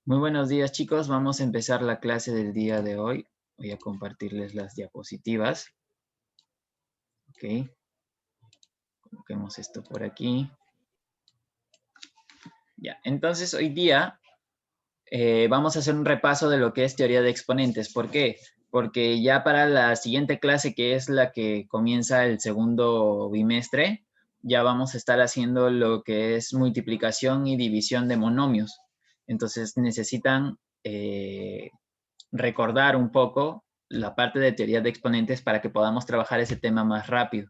Muy buenos días, chicos. Vamos a empezar la clase del día de hoy. Voy a compartirles las diapositivas. Ok. Coloquemos esto por aquí. Ya. Entonces, hoy día vamos a hacer un repaso de lo que es teoría de exponentes. ¿Por qué? Porque ya para la siguiente clase, que es la que comienza el segundo bimestre, ya vamos a estar haciendo lo que es multiplicación y división de monomios. Entonces, necesitan recordar un poco la parte de teoría de exponentes para que podamos trabajar ese tema más rápido,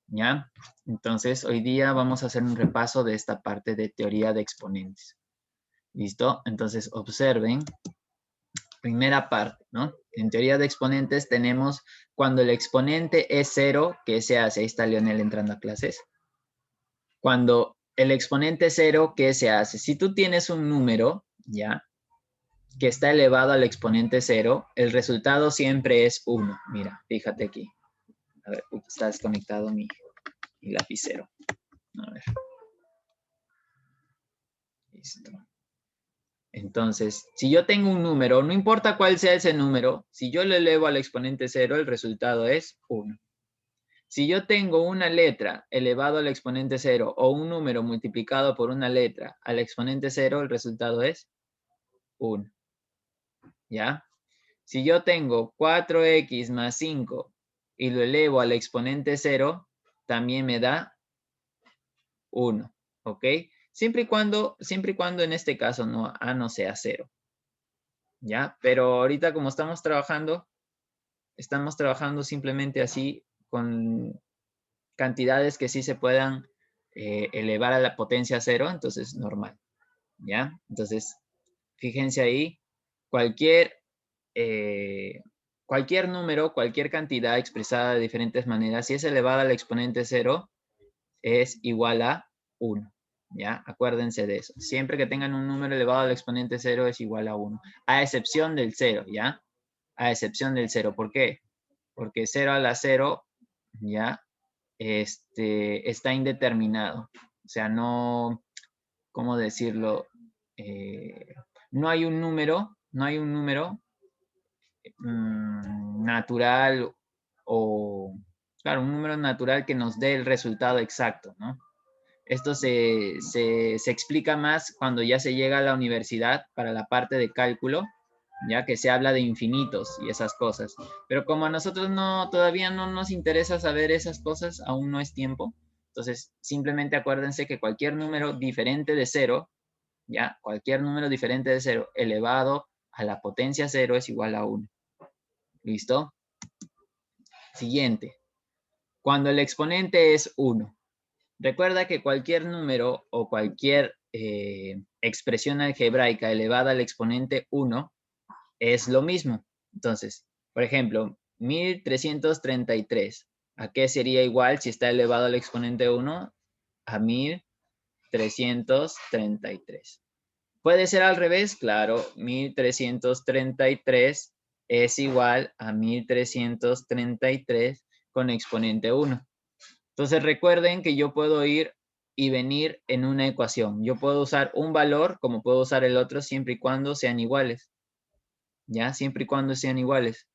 ¿ya? Entonces, hoy día vamos a hacer un repaso de esta parte de teoría de exponentes. ¿Listo? Entonces, observen, primera parte, ¿no? En teoría de exponentes tenemos cuando el exponente es cero, ¿qué se hace? Ahí está Leonel entrando a clases. Cuando el exponente es cero, ¿qué se hace? Si tú tienes un número, ¿ya? Que está elevado al exponente cero, el resultado siempre es 1. Mira, fíjate aquí. A ver, está desconectado mi lapicero. A ver. Listo. Entonces, si yo tengo un número, no importa cuál sea ese número, si yo lo elevo al exponente cero, el resultado es 1. Si yo tengo una letra elevado al exponente cero o un número multiplicado por una letra al exponente cero, el resultado es 1. ¿Ya? Si yo tengo 4x más 5 y lo elevo al exponente 0, también me da 1, ¿ok? Siempre y cuando en este caso a no sea 0, ¿ya? Pero ahorita como estamos trabajando simplemente así con cantidades que sí se puedan elevar a la potencia 0, entonces normal, ¿ya? Entonces, fíjense ahí, cualquier cualquier número, cualquier cantidad expresada de diferentes maneras, si es elevada al exponente 0, es igual a 1. ¿Ya? Acuérdense de eso. Siempre que tengan un número elevado al exponente 0 es igual a 1. A excepción del 0, ¿ya? A excepción del 0. ¿Por qué? Porque 0 a la 0, ¿ya? Está indeterminado. O sea, no, ¿cómo decirlo? No hay un número natural o, claro, un número natural que nos dé el resultado exacto, ¿no? Esto se explica más cuando ya se llega a la universidad para la parte de cálculo, ya que se habla de infinitos y esas cosas. Pero como a nosotros todavía no nos interesa saber esas cosas, aún no es tiempo. Entonces, simplemente acuérdense que cualquier número diferente de cero, ya, cualquier número diferente de cero elevado a la potencia cero es igual a 1. ¿Listo? Siguiente. Cuando el exponente es 1. Recuerda que cualquier número o cualquier expresión algebraica elevada al exponente 1 es lo mismo. Entonces, por ejemplo, 1333. ¿A qué sería igual si está elevado al exponente 1? A 1333. ¿Puede ser al revés? Claro, 1333 es igual a 1333 con exponente 1. Entonces recuerden que yo puedo ir y venir en una ecuación. Yo puedo usar un valor como puedo usar el otro siempre y cuando sean iguales. ¿Ya? Siempre y cuando sean iguales.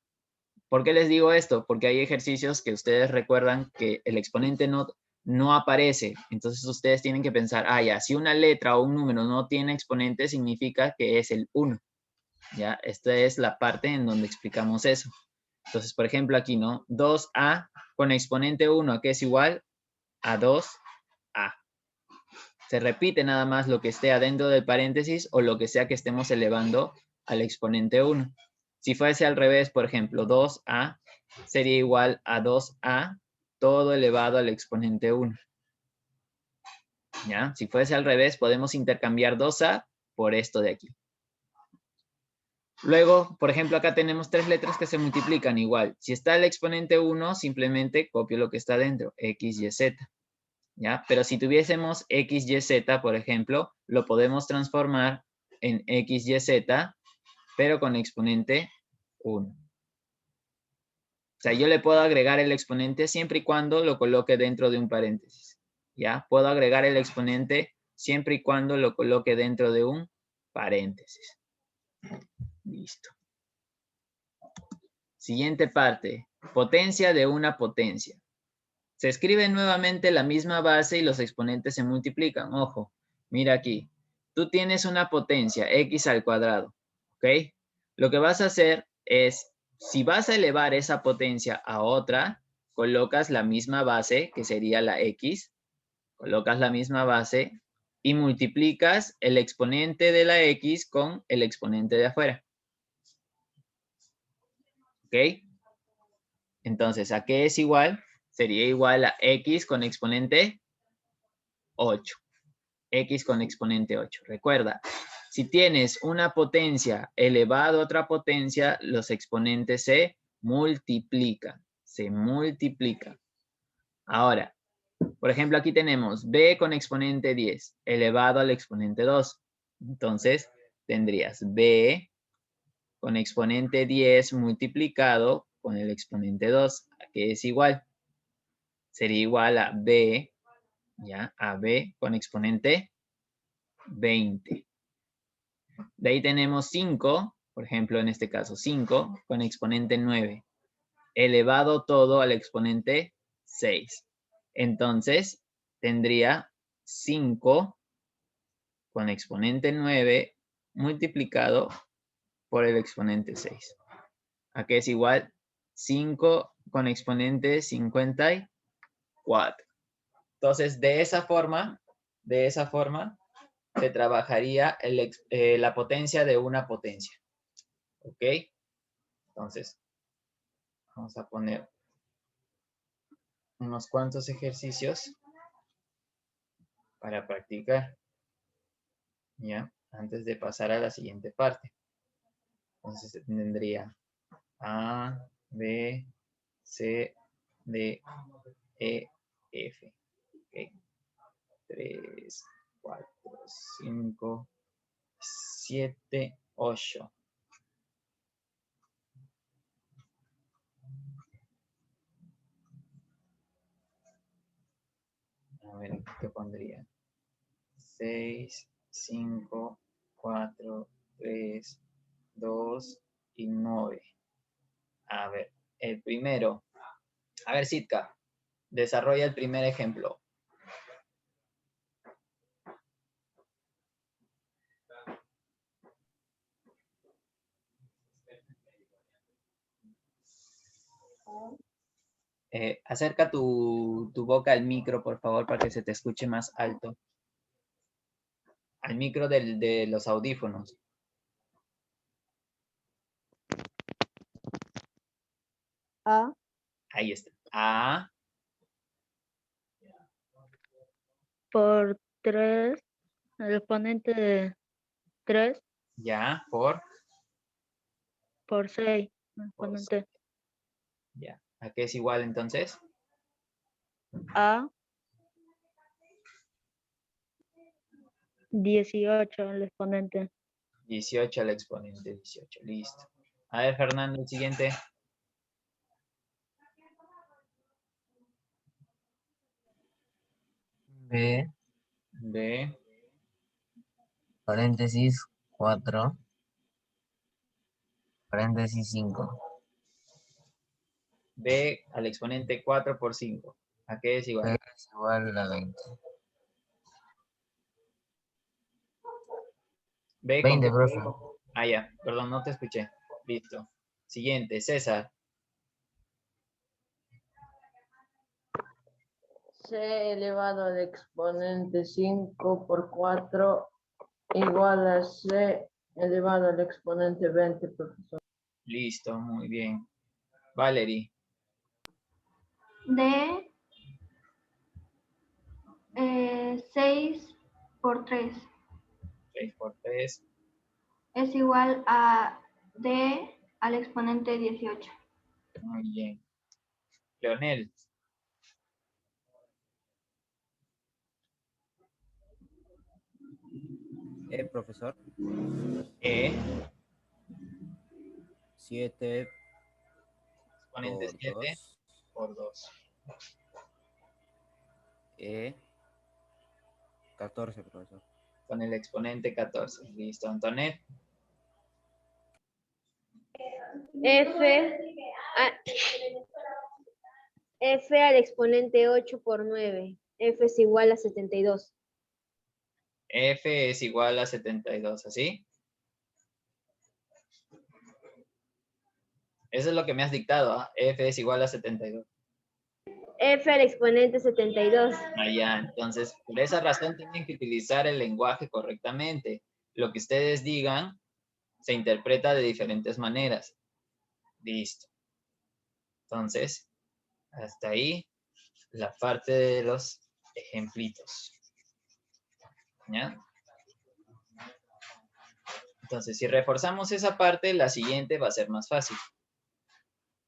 ¿Por qué les digo esto? Porque hay ejercicios que ustedes recuerdan que el exponente no aparece. Entonces ustedes tienen que pensar, ya, si una letra o un número no tiene exponente, significa que es el 1. ¿Ya? Esta es la parte en donde explicamos eso. Entonces, por ejemplo, aquí, ¿no? 2a con exponente 1, que es igual a 2a. Se repite nada más lo que esté adentro del paréntesis o lo que sea que estemos elevando al exponente 1. Si fuese al revés, por ejemplo, 2a sería igual a 2a todo elevado al exponente 1. ¿Ya? Si fuese al revés, podemos intercambiar 2a por esto de aquí. Luego, por ejemplo, acá tenemos tres letras que se multiplican igual. Si está el exponente 1, simplemente copio lo que está dentro, x, y, z. ¿Ya? Pero si tuviésemos x, y, z, por ejemplo, lo podemos transformar en x, y, z, pero con exponente 1. O sea, yo le puedo agregar el exponente siempre y cuando lo coloque dentro de un paréntesis. ¿Ya? Puedo agregar el exponente siempre y cuando lo coloque dentro de un paréntesis. Listo. Siguiente parte. Potencia de una potencia. Se escribe nuevamente la misma base y los exponentes se multiplican. Ojo, mira aquí. Tú tienes una potencia, x al cuadrado, ¿ok? Lo que vas a hacer es, si vas a elevar esa potencia a otra, colocas la misma base, que sería la x, colocas la misma base y multiplicas el exponente de la x con el exponente de afuera. ¿Ok? Entonces, ¿a qué es igual? Sería igual a x con exponente 8. X con exponente 8. Recuerda, si tienes una potencia elevado a otra potencia, los exponentes se multiplican. Se multiplican. Ahora, por ejemplo, aquí tenemos b con exponente 10 elevado al exponente 2. Entonces, tendrías b con exponente 10 multiplicado con el exponente 2, que es igual. Sería igual a b, ¿ya? A b con exponente 20. De ahí tenemos 5, por ejemplo, en este caso 5 con exponente 9, elevado todo al exponente 6. Entonces, tendría 5 con exponente 9 multiplicado por el exponente 6. ¿A qué es igual? 5 con exponente 54. Entonces, de esa forma, se trabajaría la potencia de una potencia. ¿Ok? Entonces, vamos a poner unos cuantos ejercicios para practicar, ¿ya? Antes de pasar a la siguiente parte. Entonces, tendría A, B, C, D, E, F. ¿Ok? 3, 4, 5, 7, 8. A ver, ¿qué pondría? 6, 5, 4, 3, 2 y 9. A ver, el primero. A ver, Sitka, desarrolla el primer ejemplo. Acerca tu boca al micro, por favor, para que se te escuche más alto. Al micro de los audífonos. A Ahí está. A por 3, el exponente de 3 ya por 6, el 6. exponente Ya. ¿A qué es igual entonces? A 18, el exponente 18 al exponente 18. Listo. A ver, Fernando, el siguiente. B, B, paréntesis 4, paréntesis 5. B al exponente 4 por 5. ¿A qué es igual? B es igual a 20. B con 20, qué. profe. Ah, ya. Perdón, no te escuché. Listo. Siguiente, César. C elevado al exponente 5 por 4 igual a C elevado al exponente 20, profesor. Listo, muy bien. Valerie. D 6 por 3 6 por 3. es igual a D al exponente 18. Muy bien. Leonel. Profesor, E, 7 exponente por 7 2, por 2. E, 14, profesor. con el exponente 14. Listo, Antonet. F al exponente 8 por 9. F es igual a 72. F es igual a 72, ¿así? Eso es lo que me has dictado, ¿ah? F es igual a 72. F al exponente 72. Allá, entonces, por esa razón tienen que utilizar el lenguaje correctamente. Lo que ustedes digan se interpreta de diferentes maneras. Listo. Entonces, hasta ahí la parte de los ejemplitos. ¿Ya? Entonces, si reforzamos esa parte, la siguiente va a ser más fácil.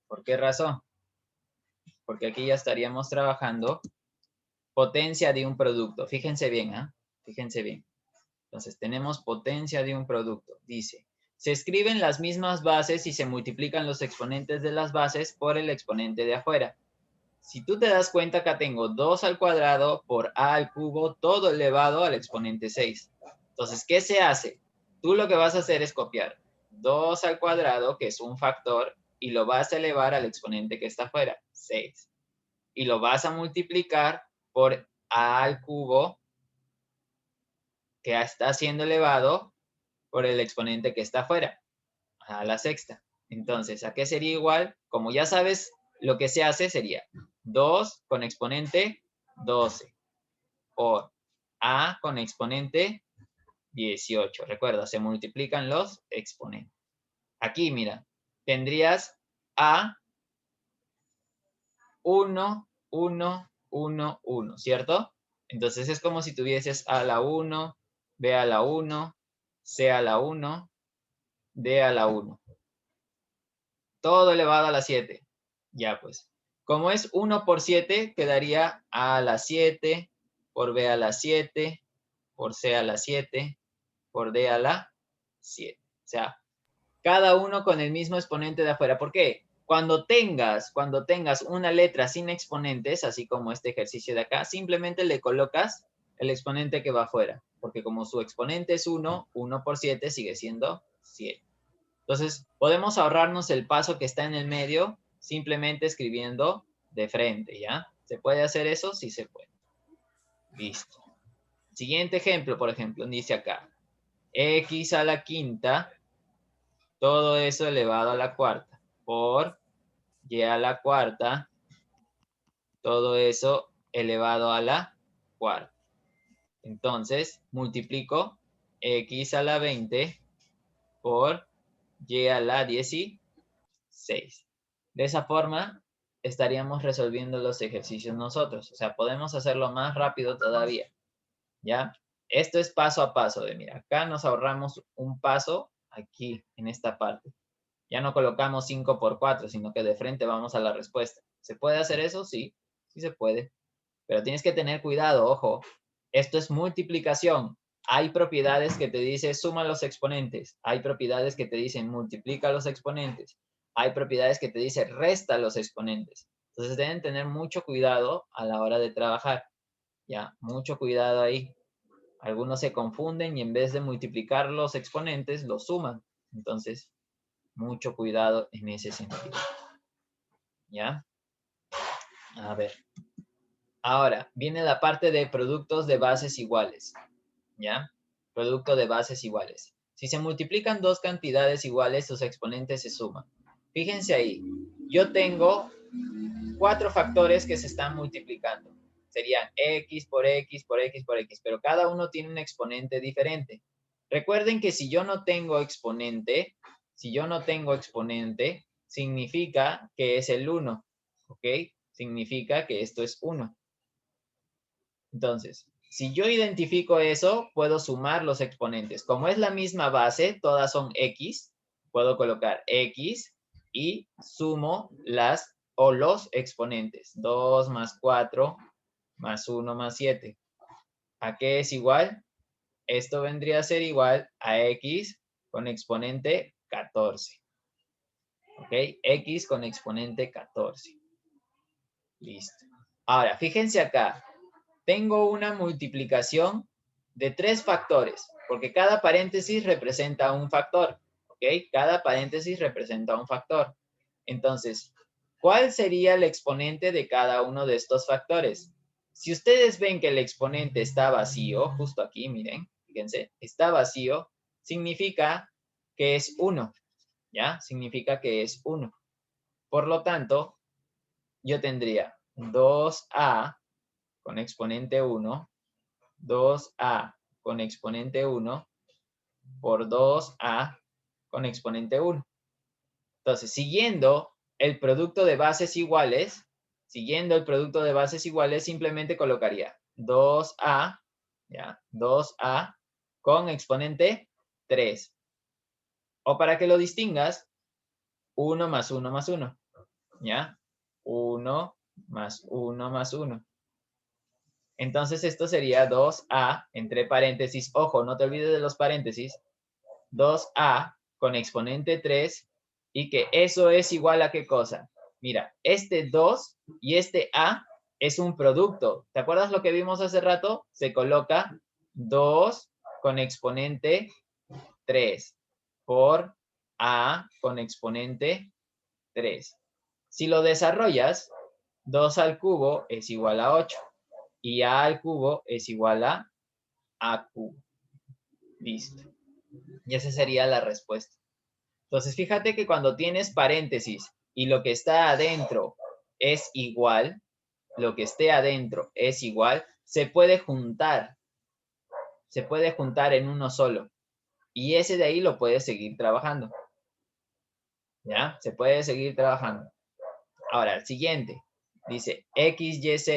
¿Por qué razón? Porque aquí ya estaríamos trabajando potencia de un producto. Fíjense bien, ¿ah? Fíjense bien. Entonces, tenemos potencia de un producto. Dice, se escriben las mismas bases y se multiplican los exponentes de las bases por el exponente de afuera. Si tú te das cuenta, acá tengo 2 al cuadrado por a al cubo, todo elevado al exponente 6. Entonces, ¿qué se hace? Tú lo que vas a hacer es copiar 2 al cuadrado, que es un factor, y lo vas a elevar al exponente que está afuera, 6. Y lo vas a multiplicar por a al cubo, que está siendo elevado por el exponente que está afuera, a la sexta. Entonces, ¿a qué sería igual? Como ya sabes, lo que se hace sería 2 con exponente 12 por a con exponente 18. Recuerda, se multiplican los exponentes. Aquí, mira, tendrías a 1, 1, 1, 1, ¿cierto? Entonces es como si tuvieses a la 1, b a la 1, c a la 1, d a la 1. Todo elevado a la 7. Ya pues. Como es 1 por 7, quedaría a a la 7, por b a la 7, por c a la 7, por d a la 7. O sea, cada uno con el mismo exponente de afuera. ¿Por qué? Cuando tengas una letra sin exponentes, así como este ejercicio de acá, simplemente le colocas el exponente que va afuera. Porque como su exponente es 1, 1 por 7 sigue siendo 7. Entonces, podemos ahorrarnos el paso que está en el medio simplemente escribiendo de frente, ¿ya? ¿Se puede hacer eso? Sí se puede. Listo. Siguiente ejemplo, por ejemplo, dice acá. X a la quinta, todo eso elevado a la cuarta, por y a la cuarta, todo eso elevado a la cuarta. Entonces, multiplico x a la 20 por y a la 16. De esa forma, estaríamos resolviendo los ejercicios nosotros. O sea, podemos hacerlo más rápido todavía. ¿Ya? Esto es paso a paso. Mira, acá nos ahorramos un paso aquí, en esta parte. Ya no colocamos 5 por 4, sino que de frente vamos a la respuesta. ¿Se puede hacer eso? Sí, sí se puede. Pero tienes que tener cuidado, ojo. Esto es multiplicación. Hay propiedades que te dicen suma los exponentes. Hay propiedades que te dicen multiplica los exponentes. Hay propiedades que te dicen resta los exponentes. Entonces deben tener mucho cuidado a la hora de trabajar. Ya, mucho cuidado ahí. Algunos se confunden y en vez de multiplicar los exponentes, los suman. Entonces, mucho cuidado en ese sentido. ¿Ya? A ver. Ahora, viene la parte de productos de bases iguales. ¿Ya? Producto de bases iguales. Si se multiplican dos cantidades iguales, sus exponentes se suman. Fíjense ahí. Yo tengo 4 factores que se están multiplicando. Serían x por x por x por x, pero cada uno tiene un exponente diferente. Recuerden que si yo no tengo exponente, significa que es el 1, ¿ok? Significa que esto es 1. Entonces, si yo identifico eso, puedo sumar los exponentes. Como es la misma base, todas son x, puedo colocar x y sumo los exponentes. 2 más 4 más 1 más 7. ¿A qué es igual? Esto vendría a ser igual a x con exponente 14. ¿Ok? X con exponente 14. Listo. Ahora, fíjense acá. Tengo una multiplicación de 3 factores, porque cada paréntesis representa un factor, ¿ok? Cada paréntesis representa un factor. Entonces, ¿cuál sería el exponente de cada uno de estos factores? Si ustedes ven que el exponente está vacío, justo aquí, miren, fíjense, está vacío, significa que es 1, ¿ya? Significa que es 1. Por lo tanto, yo tendría 2a con exponente 1, 2a con exponente 1 por 2a con exponente 1. Entonces, siguiendo el producto de bases iguales, simplemente colocaría 2a, ¿ya? 2a con exponente 3. O para que lo distingas, 1 más 1 más 1, ¿ya? 1 más 1 más 1. Entonces esto sería 2a, entre paréntesis, ojo, no te olvides de los paréntesis, 2a con exponente 3, y que eso es igual a ¿qué cosa? Mira, este 2 y este a es un producto. ¿Te acuerdas lo que vimos hace rato? Se coloca 2 con exponente 3 por a con exponente 3. Si lo desarrollas, 2 al cubo es igual a 8. Y a al cubo es igual a cubo. Listo. Y esa sería la respuesta. Entonces, fíjate que cuando tienes paréntesis y lo que está adentro es igual, lo que esté adentro es igual, se puede juntar en uno solo. Y ese de ahí lo puedes seguir trabajando. ¿Ya? Se puede seguir trabajando. Ahora, el siguiente. Dice XYZ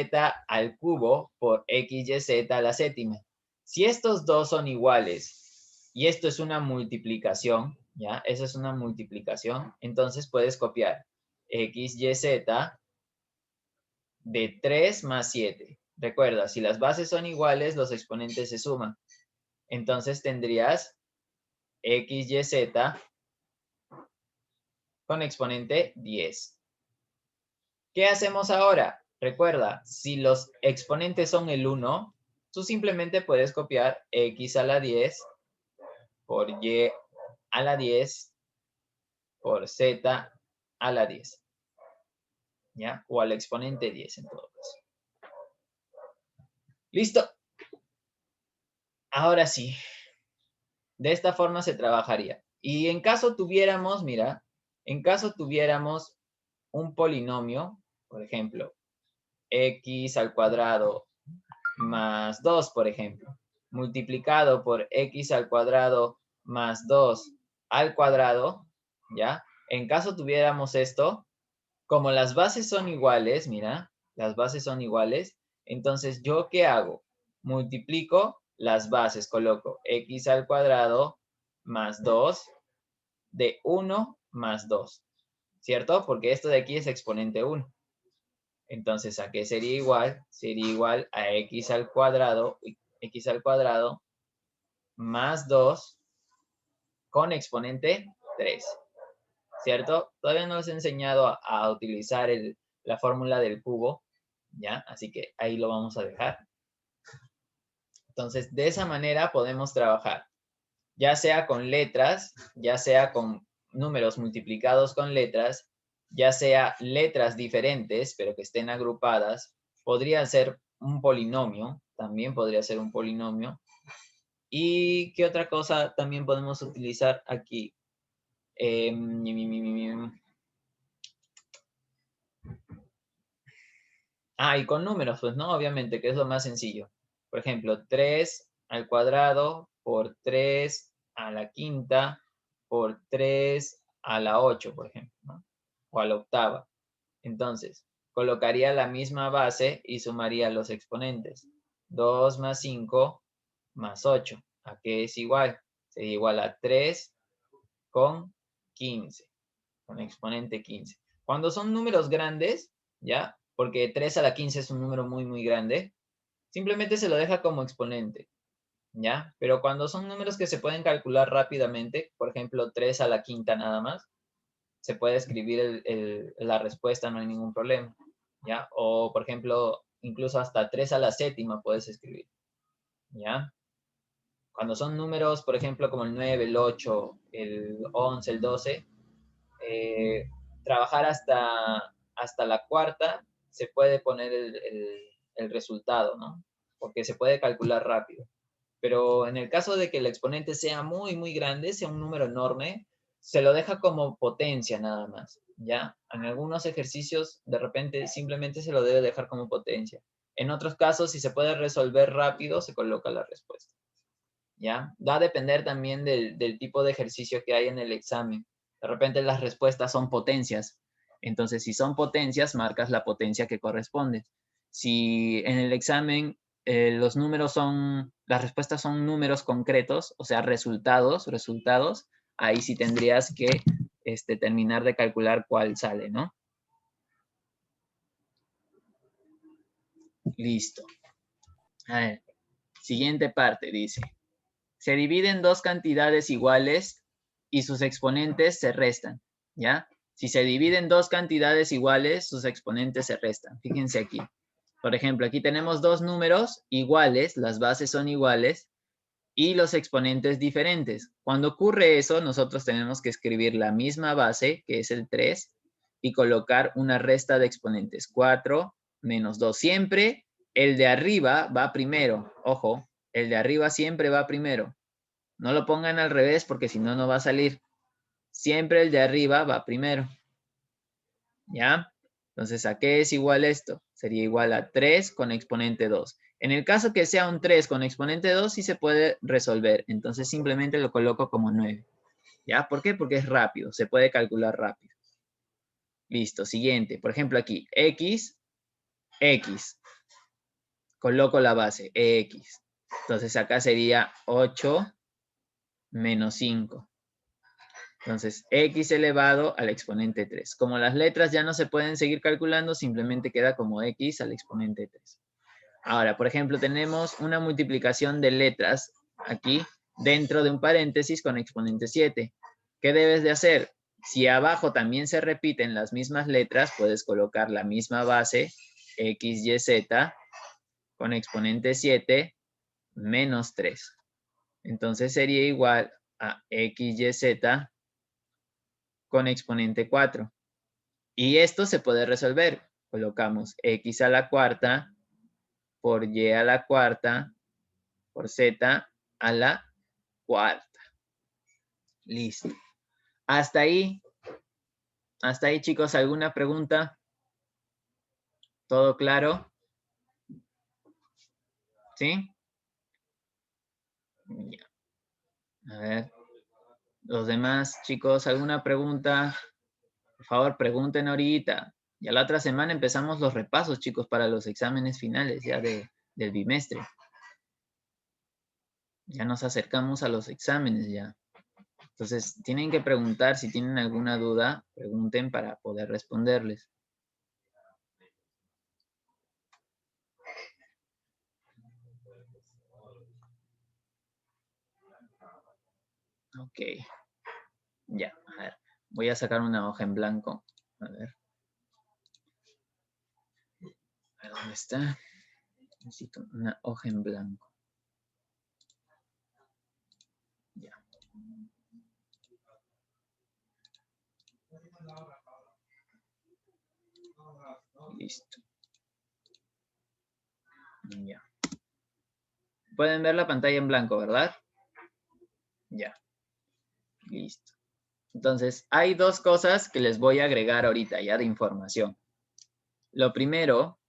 al cubo por XYZ a la séptima. Si estos dos son iguales y esto es una multiplicación, ¿ya? Eso es una multiplicación. Entonces puedes copiar XYZ de 3 más 7. Recuerda, si las bases son iguales, los exponentes se suman. Entonces tendrías XYZ con exponente 10. ¿Qué hacemos ahora? Recuerda, si los exponentes son el 1, tú simplemente puedes copiar x a la 10 por y a la 10 por z a la 10. ¿Ya? O al exponente 10 en todo caso. ¿Listo? Ahora sí. De esta forma se trabajaría. Y en caso tuviéramos, mira, en caso tuviéramos un polinomio, por ejemplo, x al cuadrado más 2, por ejemplo, multiplicado por x al cuadrado más 2 al cuadrado, ¿ya? En caso tuviéramos esto, como las bases son iguales, mira, las bases son iguales, entonces, ¿yo qué hago? Multiplico las bases, coloco x al cuadrado más 2 de 1 más 2, ¿cierto? Porque esto de aquí es exponente 1. Entonces, ¿a qué sería igual? Sería igual a x al cuadrado más 2 con exponente 3, ¿cierto? Todavía no les he enseñado a utilizar la fórmula del cubo, ¿ya? Así que ahí lo vamos a dejar. Entonces, de esa manera podemos trabajar, ya sea con letras, ya sea con números multiplicados con letras, ya sea letras diferentes, pero que estén agrupadas. Podría ser un polinomio, también podría ser un polinomio. ¿Y qué otra cosa también podemos utilizar aquí? Y con números, pues, ¿no? Obviamente, que es lo más sencillo. Por ejemplo, 3 al cuadrado por 3 a la quinta por 3 a la 8, por ejemplo, ¿no? O a la octava. Entonces, colocaría la misma base y sumaría los exponentes. 2 más 5 más 8. ¿A qué es igual? Sería igual a 3 con 15, con exponente 15. Cuando son números grandes, ¿ya? Porque 3 a la 15 es un número muy, muy grande, simplemente se lo deja como exponente, ¿ya? Pero cuando son números que se pueden calcular rápidamente, por ejemplo, 3 a la quinta nada más, se puede escribir la respuesta, no hay ningún problema, ¿ya? O, por ejemplo, incluso hasta 3 a la séptima puedes escribir, ¿ya? Cuando son números, por ejemplo, como el 9, el 8, el 11, el 12, trabajar hasta la cuarta se puede poner el resultado, ¿no? Porque se puede calcular rápido. Pero en el caso de que el exponente sea muy, muy grande, sea un número enorme, se lo deja como potencia nada más, ¿ya? En algunos ejercicios, de repente, simplemente se lo debe dejar como potencia. En otros casos, si se puede resolver rápido, se coloca la respuesta, ¿ya? Va a depender también del tipo de ejercicio que hay en el examen. De repente las respuestas son potencias. Entonces, si son potencias, marcas la potencia que corresponde. Si en el examen los números las respuestas son números concretos, o sea, resultados, ahí sí tendrías que terminar de calcular cuál sale, ¿no? Listo. A ver, siguiente parte dice. Se dividen dos cantidades iguales y sus exponentes se restan, ¿ya? Si se dividen dos cantidades iguales, sus exponentes se restan. Fíjense aquí. Por ejemplo, aquí tenemos dos números iguales, las bases son iguales, y los exponentes diferentes. Cuando ocurre eso, nosotros tenemos que escribir la misma base, que es el 3, y colocar una resta de exponentes. 4 menos 2. Siempre el de arriba va primero. Ojo, el de arriba siempre va primero. No lo pongan al revés porque si no, no va a salir. Siempre el de arriba va primero. ¿Ya? Entonces, ¿a qué es igual esto? Sería igual a 3 con exponente 2. En el caso que sea un 3 con exponente 2, sí se puede resolver. Entonces, simplemente lo coloco como 9. ¿Ya? ¿Por qué? Porque es rápido. Se puede calcular rápido. Listo. Siguiente. Por ejemplo, aquí. X. Coloco la base. X. Entonces, acá sería 8 menos 5. Entonces, x elevado al exponente 3. Como las letras ya no se pueden seguir calculando, simplemente queda como x al exponente 3. Ahora, por ejemplo, tenemos una multiplicación de letras aquí dentro de un paréntesis con exponente 7. ¿Qué debes de hacer? Si abajo también se repiten las mismas letras, puedes colocar la misma base, x, y, z, con exponente 7 menos 3. Entonces sería igual a x, y, z con exponente 4. Y esto se puede resolver. Colocamos x a la cuarta por y a la cuarta por z a la cuarta. Listo. Hasta ahí, chicos, ¿alguna pregunta? ¿Todo claro? ¿Sí? Ya. A ver. Los demás, chicos, ¿alguna pregunta? Por favor, pregunten ahorita. Ya la otra semana empezamos los repasos, chicos, para los exámenes finales ya del bimestre. Ya nos acercamos a los exámenes ya. Entonces, tienen que preguntar, si tienen alguna duda, pregunten para poder responderles. Ok. Ya, a ver. Voy a sacar una hoja en blanco. A ver. A ver, ¿dónde está? Necesito una hoja en blanco. Ya. Listo. Ya. Pueden ver la pantalla en blanco, ¿verdad? Ya. Listo. Entonces, hay dos cosas que les voy a agregar ahorita ya de información. Lo primero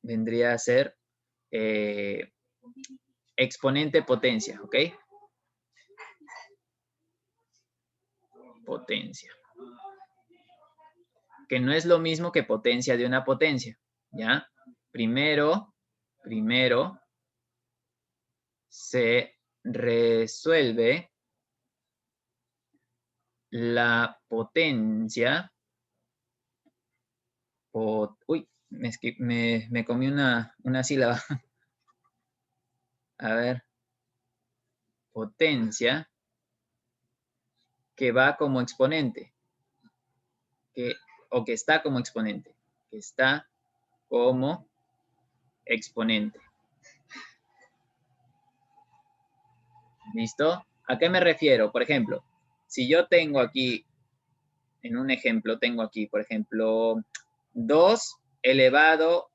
vendría a ser exponente potencia, ¿ok? Potencia. Que no es lo mismo que potencia de una potencia, ¿ya? Primero se resuelve la potencia. Uy, me comí una sílaba. A ver. Potencia que va como exponente. O que está como exponente. Que está como exponente. ¿Listo? ¿A qué me refiero? Por ejemplo, si yo tengo aquí, en un ejemplo, tengo aquí, por ejemplo, 2 elevado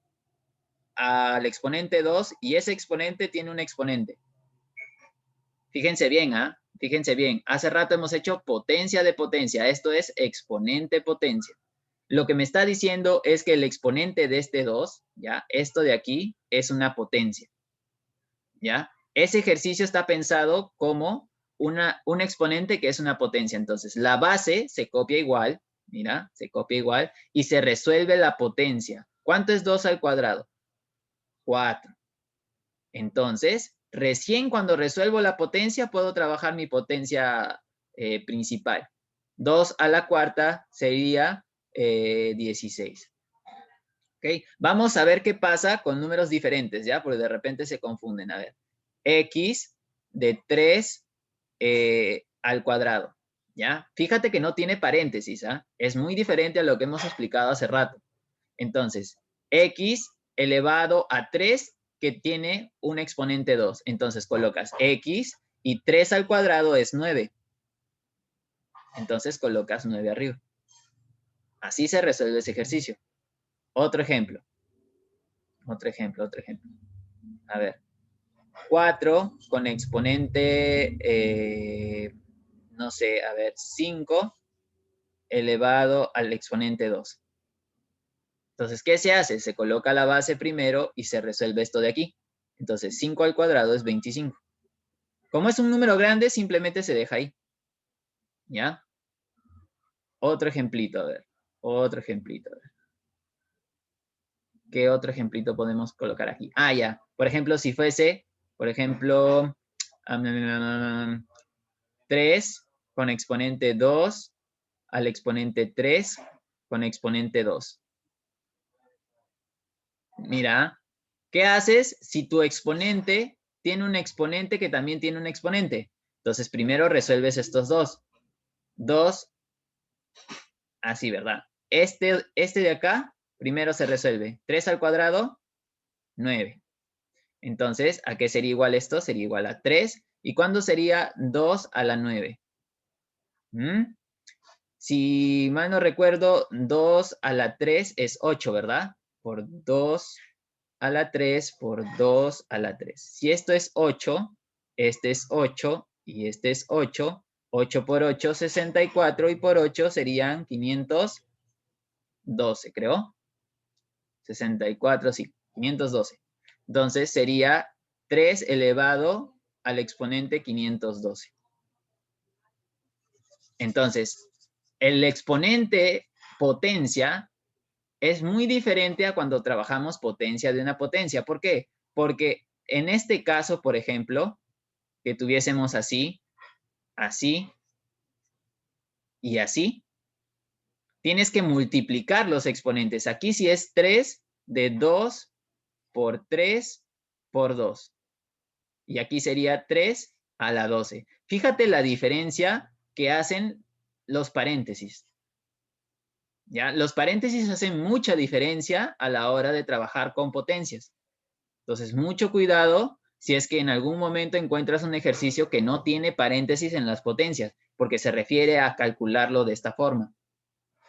al exponente 2 y ese exponente tiene un exponente. Fíjense bien, ¿ah? Fíjense bien. Hace rato hemos hecho potencia de potencia. Esto es exponente potencia. Lo que me está diciendo es que el exponente de este 2, ¿ya? Esto de aquí es una potencia, ¿ya? Ese ejercicio está pensado como un exponente que es una potencia. Entonces, la base se copia igual, mira, se copia igual, y se resuelve la potencia. ¿Cuánto es 2 al cuadrado? 4. Entonces, recién cuando resuelvo la potencia, puedo trabajar mi potencia principal. 2 a la cuarta sería 16. ¿Ok? Vamos a ver qué pasa con números diferentes, ¿ya? Porque de repente se confunden. A ver, x de 3 al cuadrado, ¿ya? Fíjate que no tiene paréntesis, ¿ah? Es muy diferente a lo que hemos explicado hace rato. Entonces, x elevado a 3 que tiene un exponente 2. Entonces colocas x y 3 al cuadrado es 9. Entonces colocas 9 arriba. Así se resuelve ese ejercicio. Otro ejemplo. Otro ejemplo. A ver. 4 con exponente, no sé, a ver, 5 elevado al exponente 2. Entonces, ¿qué se hace? Se coloca la base primero y se resuelve esto de aquí. Entonces, 5 al cuadrado es 25. Como es un número grande, simplemente se deja ahí. ¿Ya? Otro ejemplito, a ver. Otro ejemplito, a ver. ¿Qué otro ejemplito podemos colocar aquí? Ah, ya. Por ejemplo, si fuese, por ejemplo, 3 con exponente 2 al exponente 3 con exponente 2. Mira, ¿qué haces si tu exponente tiene un exponente que también tiene un exponente? Entonces, primero resuelves estos dos. 2, así, ¿verdad? Este de acá, primero se resuelve. 3 al cuadrado, 9. Entonces, ¿a qué sería igual esto? Sería igual a 3. ¿Y cuándo sería 2 a la 9? Si mal no recuerdo, 2 a la 3 es 8, ¿verdad? Por 2 a la 3 por 2 a la 3. Si esto es 8, este es 8 y este es 8. 8 por 8, 64 y por 8 serían 512, creo. 64, sí, 512. Entonces sería 3 elevado al exponente 512. Entonces, el exponente potencia es muy diferente a cuando trabajamos potencia de una potencia. ¿Por qué? Porque en este caso, por ejemplo, que tuviésemos así, así y así, tienes que multiplicar los exponentes. Aquí si es 3 de 2 por 3 por 2. Y aquí sería 3 a la 12. Fíjate la diferencia que hacen los paréntesis. ¿Ya? Los paréntesis hacen mucha diferencia a la hora de trabajar con potencias. Entonces, mucho cuidado si es que en algún momento encuentras un ejercicio que no tiene paréntesis en las potencias, porque se refiere a calcularlo de esta forma.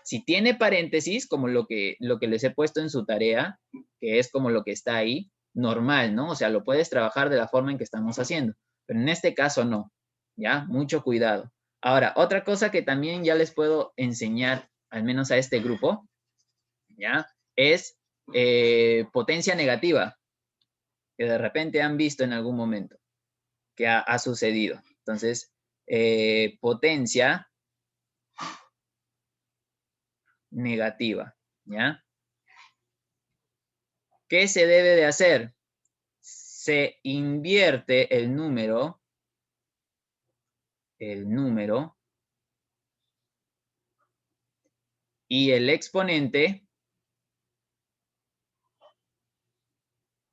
Si tiene paréntesis, como lo que les he puesto en su tarea, que es como lo que está ahí, normal, ¿no? O sea, lo puedes trabajar de la forma en que estamos haciendo, pero en este caso no, ¿ya? Mucho cuidado. Ahora, otra cosa que también ya les puedo enseñar, al menos a este grupo, ¿ya? Es potencia negativa, que de repente han visto en algún momento que ha sucedido. Entonces, potencia negativa, ¿ya? ¿Qué se debe de hacer? Se invierte el número, y el exponente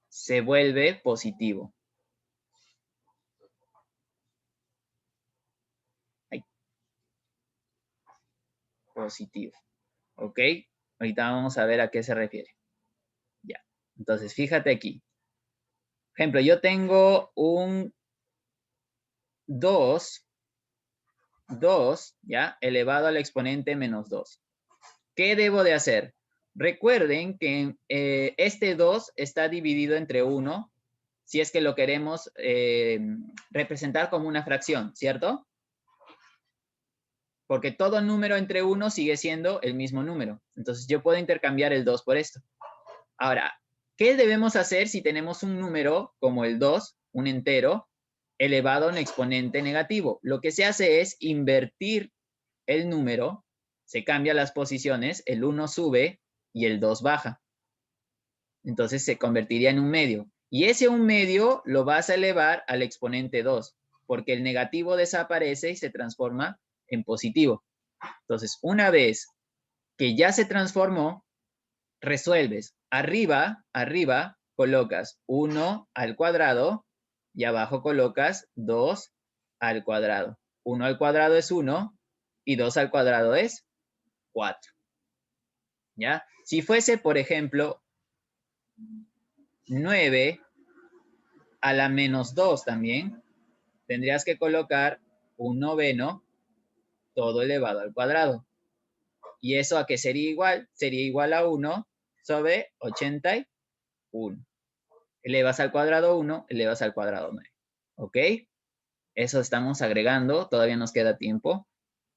se vuelve positivo. Ahí. Positivo. ¿Ok? Ahorita vamos a ver a qué se refiere. Ya. Entonces, fíjate aquí. Por ejemplo, yo tengo un 2, ¿ya? Elevado al exponente menos 2. ¿Qué debo de hacer? Recuerden que este 2 está dividido entre 1, si es que lo queremos representar como una fracción, ¿cierto? Porque todo número entre 1 sigue siendo el mismo número. Entonces yo puedo intercambiar el 2 por esto. Ahora, ¿qué debemos hacer si tenemos un número como el 2, un entero, elevado a un exponente negativo? Lo que se hace es invertir el número, se cambian las posiciones, el 1 sube y el 2 baja. Entonces se convertiría en un medio. Y ese un medio lo vas a elevar al exponente 2, porque el negativo desaparece y se transforma en positivo. Entonces, una vez que ya se transformó, resuelves. Arriba colocas 1 al cuadrado y abajo colocas 2 al cuadrado. 1 al cuadrado es 1 y 2 al cuadrado es 4. ¿Ya? Si fuese, por ejemplo, 9 a la menos 2 también, tendrías que colocar un noveno todo elevado al cuadrado. ¿Y eso a qué sería igual? Sería igual a 1 sobre 81. Elevas al cuadrado 1, elevas al cuadrado 9. ¿Ok? Eso estamos agregando, todavía nos queda tiempo.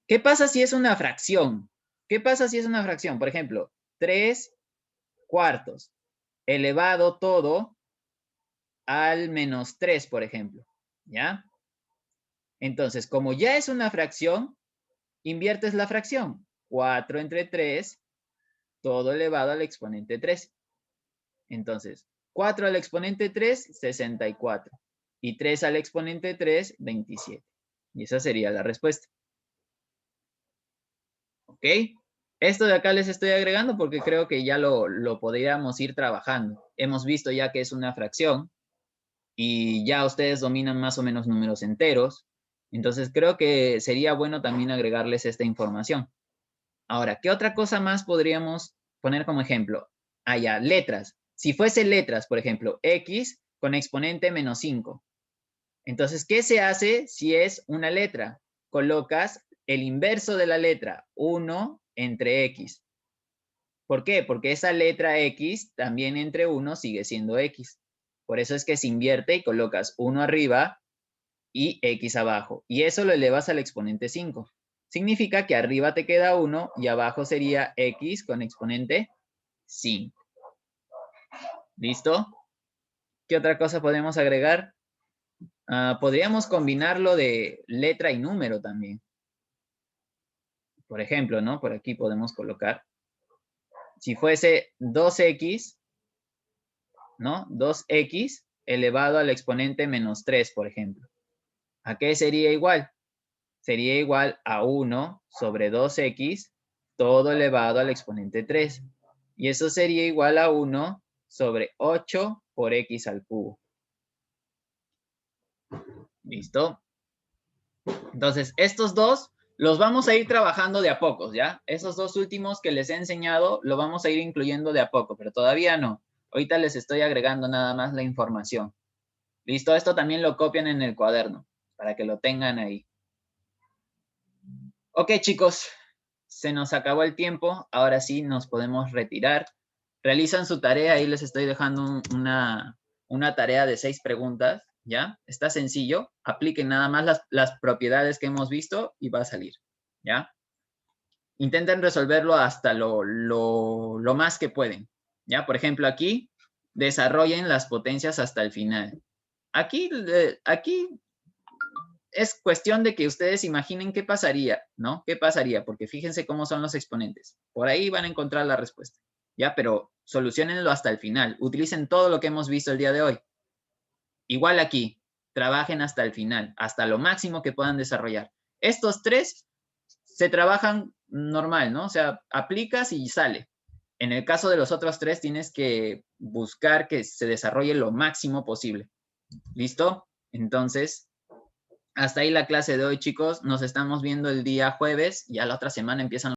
¿Qué pasa si es una fracción? ¿Qué pasa si es una fracción? Por ejemplo, 3 cuartos elevado todo al menos 3, por ejemplo. ¿Ya? Entonces, como ya es una fracción, inviertes la fracción. 4 entre 3, todo elevado al exponente 3. Entonces, 4 al exponente 3, 64. Y 3 al exponente 3, 27. Y esa sería la respuesta. ¿Ok? Esto de acá les estoy agregando porque creo que ya lo podríamos ir trabajando. Hemos visto ya que es una fracción y ya ustedes dominan más o menos números enteros. Entonces, creo que sería bueno también agregarles esta información. Ahora, ¿qué otra cosa más podríamos poner como ejemplo? Ya, letras. Si fuese letras, por ejemplo, X con exponente menos 5. Entonces, ¿qué se hace si es una letra? Colocas el inverso de la letra, 1 entre X. ¿Por qué? Porque esa letra X también entre 1 sigue siendo X. Por eso es que se invierte y colocas 1 arriba y X abajo. Y eso lo elevas al exponente 5. Significa que arriba te queda 1 y abajo sería X con exponente 5. ¿Listo? ¿Qué otra cosa podemos agregar? Podríamos combinarlo de letra y número también. Por ejemplo, ¿no? Por aquí podemos colocar. Si fuese 2x, ¿no? 2x elevado al exponente menos 3, por ejemplo. ¿A qué sería igual? Sería igual a 1 sobre 2x, todo elevado al exponente 3. Y eso sería igual a 1 sobre 8 por x al cubo. ¿Listo? Entonces, estos dos los vamos a ir trabajando de a pocos, ¿ya? Esos dos últimos que les he enseñado, lo vamos a ir incluyendo de a poco, pero todavía no. Ahorita les estoy agregando nada más la información. ¿Listo? Esto también lo copian en el cuaderno, para que lo tengan ahí. Ok, chicos, se nos acabó el tiempo. Ahora sí nos podemos retirar. Realizan su tarea. Ahí les estoy dejando una tarea de 6 preguntas. ¿Ya? Está sencillo. Apliquen nada más las propiedades que hemos visto y va a salir. ¿Ya? Intenten resolverlo hasta lo más que pueden. ¿Ya? Por ejemplo, aquí desarrollen las potencias hasta el final. Aquí es cuestión de que ustedes imaginen qué pasaría, ¿no? ¿Qué pasaría? Porque fíjense cómo son los exponentes. Por ahí van a encontrar la respuesta. ¿Ya? Pero solucionenlo hasta el final. Utilicen todo lo que hemos visto el día de hoy. Igual aquí, trabajen hasta el final, hasta lo máximo que puedan desarrollar. Estos 3 se trabajan normal, ¿no? O sea, aplicas y sale. En el caso de los otros 3, tienes que buscar que se desarrolle lo máximo posible. ¿Listo? Entonces, hasta ahí la clase de hoy, chicos. Nos estamos viendo el día jueves. Ya la otra semana empiezan